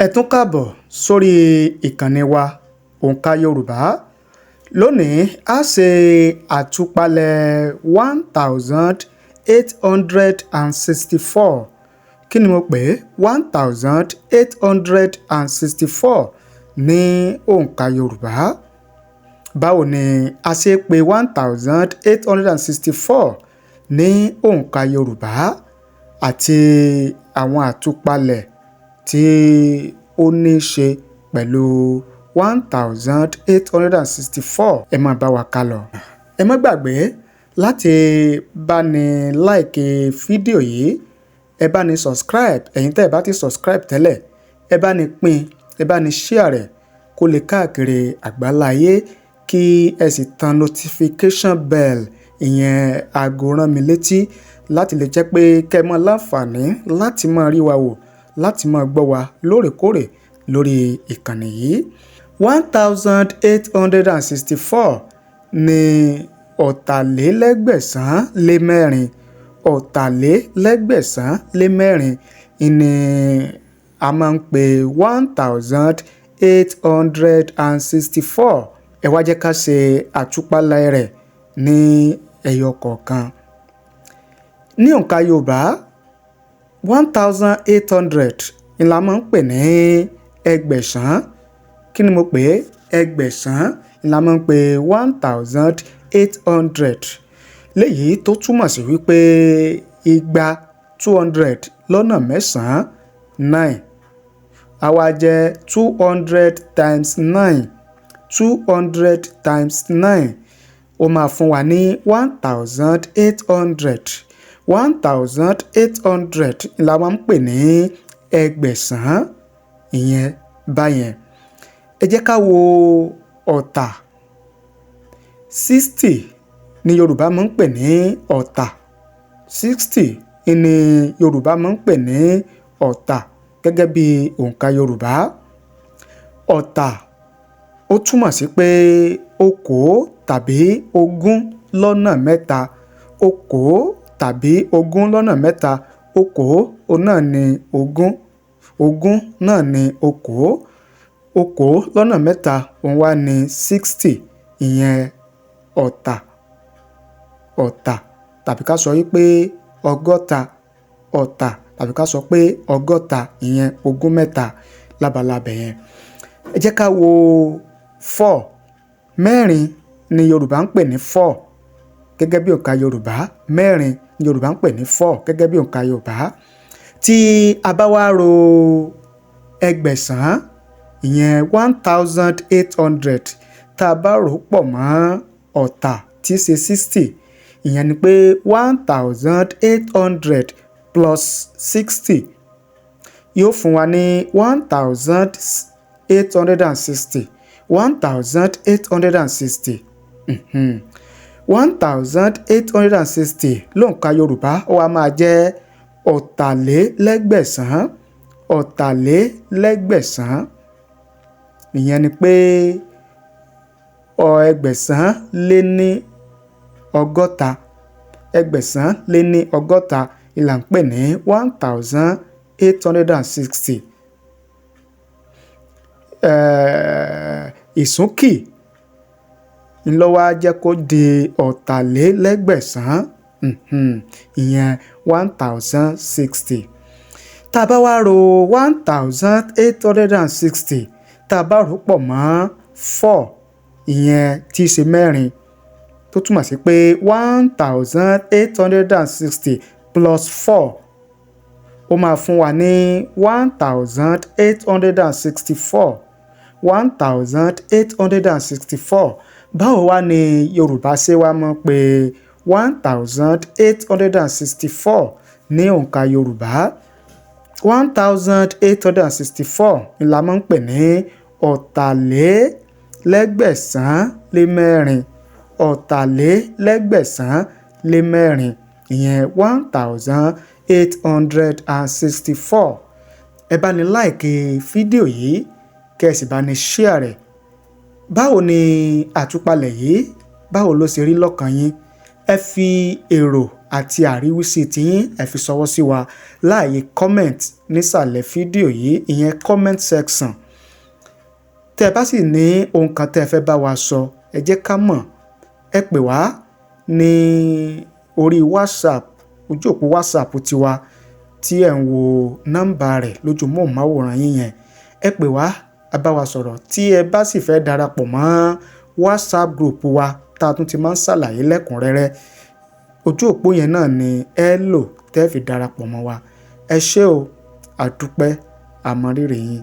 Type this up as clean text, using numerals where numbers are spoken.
Ẹ tún káàbọ̀ sórí ìkànnì wa Òǹkà Yorùbá. Lónìí a ṣe àtúpalẹ̀ 1864. Kí ni mo pè é? 1864 ní òǹkà Yorùbá. Báwo ni a ṣe pè 1864 ní òǹkà Yorùbá àti àwọn àtúpalẹ̀ tí ó ní ṣe pẹ̀lú 1864. Ẹ máa bá wa ká lọ. Ẹ má gbàgbé láti bá ní láìkì fídíò yìí, ẹ bá ní subscribe, ẹ̀yin tẹ́ ẹ bá ti subscribe tẹ́lẹ̀, ẹ bá ní pín, ẹ bá ní share rẹ̀ kó lè káàkiri àgbáláyé, kí ẹ sì tan notification bell, ìyẹn aago rán mi létí, láti lè jẹ́ pé kẹ́ ẹ máa láǹfààní láti máa rí wa wò, láti máa gbọ́ wa lóòrèkóòrè lórí ìkànnì yìí. 1864 ní ọ̀tàlélẹ́gbẹ̀sán-lé-mẹ́rin. Ọ̀tàlélẹ́gbẹ̀sán-lé-mẹ́rin ni a máa ń pè 1864. Ẹ wá jẹ́ ká ṣe àtúpalẹ̀ rẹ̀ ní ẹyọ kọ̀ọ̀kan. Ní òǹkà Yorùbá, 1800 ni la máa ń pè ní ẹgbẹ̀sán. Kí ni mo pè é? Ẹgbẹ̀sán ni la máa ń pè 1800. Léyìí tó túmọ̀ sí wípé igba 200 lọ́nà mẹ́sàn-án 9. Á wá jẹ́ 200 times 9. 200 times 9 ó máa fún wa ní 1800. 1800 la máa ń pè ní ẹgbẹ̀sán, ìyẹn báyẹn. Ẹ jẹ́ ká wo ọ̀tà. 60 ni Yorùbá máa ń pè ní ọ̀tà. 60 ni Yorùbá máa ń pè ní ọ̀tà gẹ́gẹ́ bí òǹkà Yorùbá. Ọ̀tà ó túmọ̀ sí pé okòó tàbí ogún lọ́nà mẹ́ta. Okòó tàbí ogún lọ́nà mẹ́ta. Okòó náà ni ogún. Ogún náà ni okòó. Okòó lọ́nà mẹ́ta òun wá ní 60, ìyẹn ọ̀tà. Ọ̀tà tàbí ká sọ wípé ọgọ́ta. Ọ̀tà tàbí ká sọ pé ọgọ́ta, ìyẹn ogún mẹ́ta lábalábẹ̀ yẹn. Ẹ jẹ́ ká wo 4. Mẹ́rin ni Yorùbá ń pè ní 4 gẹ́gẹ́ bí òǹkà Yorùbá. Mẹ́rin ni Yorùbá ń pè ní 4 gẹ́gẹ́ bí òǹkà Yorùbá. Tí a bá wá ro ẹgbẹ̀sán, ìyẹn 1800, tá a bá rò pọ̀ mọ́ ọ̀tà tí í ṣe 60, ìyẹn ni pé 1800 plus 60 yóò fún wa ní 1860. 1860. 1860 lóǹkà Yorùbá ó wá máa jẹ́ ọ̀tàlélẹ́gbẹ̀sán. Ọ̀tàlélẹ́gbẹ̀sán, ìyẹn ni pé ẹgbẹ̀sán lé ní ọgọ́ta. Ẹgbẹ̀sán lé ní ọgọ́ta ìlà ń pè ní 1860. Ìsúnkì ńlọ́wọ́ á jẹ́ kó di ọ̀tàlélẹ́gbẹ̀sán, ìyẹn 1060. Tá a bá wá ro 1860, tá a bá rò pọ̀ mọ́ 4, ìyẹn tí í ṣe mẹ́rin, tó túmọ̀ sí pé 1860 plus 4 ó máa fún wa ní 1864. 1864. Báwo wá ni Yorùbá ṣe wá mọ̀ pé 1864 ní òǹkà Yorùbá? 1864 ni la máa ń pè ní ọ̀tàlélẹ́gbẹ̀sán-lé-mẹ́rin. Ọ̀tàlélẹ́gbẹ̀sán-lé-mẹ́rin, ìyẹn 1864. Ẹ bá ní láìkì fídíò yìí, kẹ́ ẹ sì bá ní share rẹ̀. Báwo ni àtúpalẹ̀ yìí, báwo ló ṣe rí lọ́kàn yín? Ẹ fi èrò àti àríwísí tiyín ẹ fi ṣọwọ́ sí wa láàyè comment nísàlẹ̀ fídíò yìí, ìyẹn comment section. Tẹ́ ẹ bá sì ní ohun kan tẹ́ ẹ fẹ́ bá wa sọ, ẹ jẹ́ ká mọ̀. Ẹ pè wá ní orí WhatsApp, ojú òpó WhatsApp tiwa tí ẹ̀ ń wo nọ́mbà rẹ̀ lójú móhùnmáwòrán yín yẹn. Ẹ pè wá, a bá wa sọ̀rọ̀. Tí ẹ bá sì fẹ́ darapọ̀ mọ́ WhatsApp group wa tá a tún ti máa ń ṣàlàyé lẹ́kùnrẹ́rẹ́, ojú òpó yẹn náà ni ẹ lò tẹ́ fi darapọ̀ mọ́ wa. Ẹ ṣé o, àdúpẹ́, àmọrírì yín.